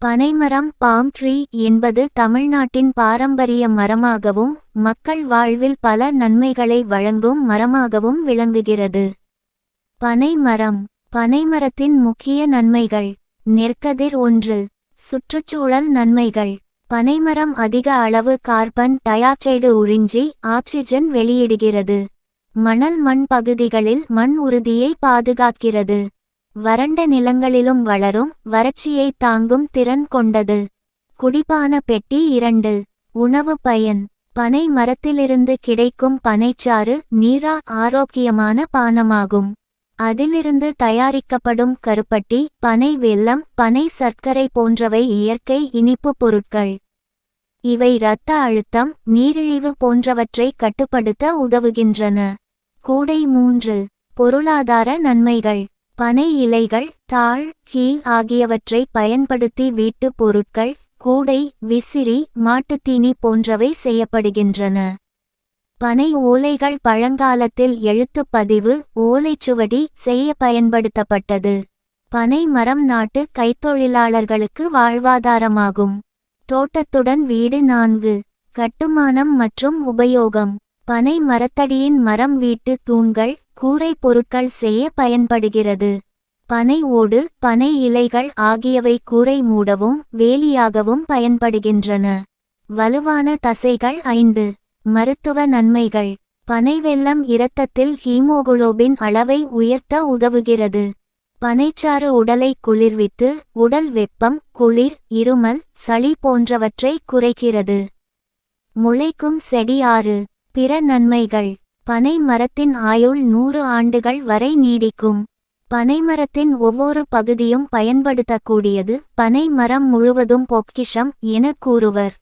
பனைமரம் bomb tree என்பது தமிழ்நாட்டின் பாரம்பரிய மரமாகவும் மக்கள் வாழ்வில் பல நன்மைகளை வழங்கும் மரமாகவும் விளங்குகிறது. பனைமரம். பனைமரத்தின் முக்கிய நன்மைகள். நெற்கதிர். 1. சுற்றுச்சூழல் நன்மைகள். பனைமரம் அதிக அளவு கார்பன் டை ஆக்சைடு உறிஞ்சி ஆக்சிஜன் வெளியிடுகிறது. மணல் மண் பகுதிகளில் மண் உறுதியை பாதுகாக்கிறது. வறண்ட நிலங்களிலும் வளரும் வறட்சியை தாங்கும் திறன் கொண்டது. குடிபான பெட்டி. 2. உணவு பயன். பனை மரத்திலிருந்து கிடைக்கும் பனைச்சாறு நீரா ஆரோக்கியமான பானமாகும். அதிலிருந்து தயாரிக்கப்படும் கருப்பட்டி, பனை வெல்லம், பனை சர்க்கரை போன்றவை இயற்கை இனிப்பு பொருட்கள். இவை இரத்த அழுத்தம், நீரிழிவு போன்றவற்றை கட்டுப்படுத்த உதவுகின்றன. கூடை. 3. பொருளாதார நன்மைகள். பனை இலைகள், தாள், கீல் ஆகியவற்றை பயன்படுத்தி வீட்டு பொருட்கள், கூடை, விசிறி, மாட்டுத்தீனி போன்றவை செய்யப்படுகின்றன. பனை ஓலைகள் பழங்காலத்தில் எழுத்துப் பதிவு, ஓலைச்சுவடி செய்ய பயன்படுத்தப்பட்டது. பனை மரம் நாட்டு கைத்தொழிலாளர்களுக்கு வாழ்வாதாரமாகும். தோட்டத்துடன் வீடு. 4. கட்டுமானம் மற்றும் உபயோகம். பனை மரத்தடியின் மரம் வீட்டு தூண்கள், கூரை பொருட்கள் செய்ய பயன்படுகிறது. பனை ஓடு, பனை இலைகள் ஆகியவை கூரை மூடவும் வேலியாகவும் பயன்படுகின்றன. வலுவான தசைகள். 5. மருத்துவ நன்மைகள். பனை வெல்லம் இரத்தத்தில் ஹீமோகுளோபின் அளவை உயர்த்த உதவுகிறது. பனைச்சாறு உடலை குளிர்வித்து உடல் வெப்பம், குளிர், இருமல், சளி போன்றவற்றை குறைக்கிறது. முளைக்கும் செடி. 6. பிற நன்மைகள். பனை மரத்தின் ஆயுள் 100 ஆண்டுகள் வரை நீடிக்கும். பனைமரத்தின் ஒவ்வொரு பகுதியும் பயன்படுத்தக்கூடியது. பனை மரம் முழுவதும் பொக்கிஷம் என கூறுவர்.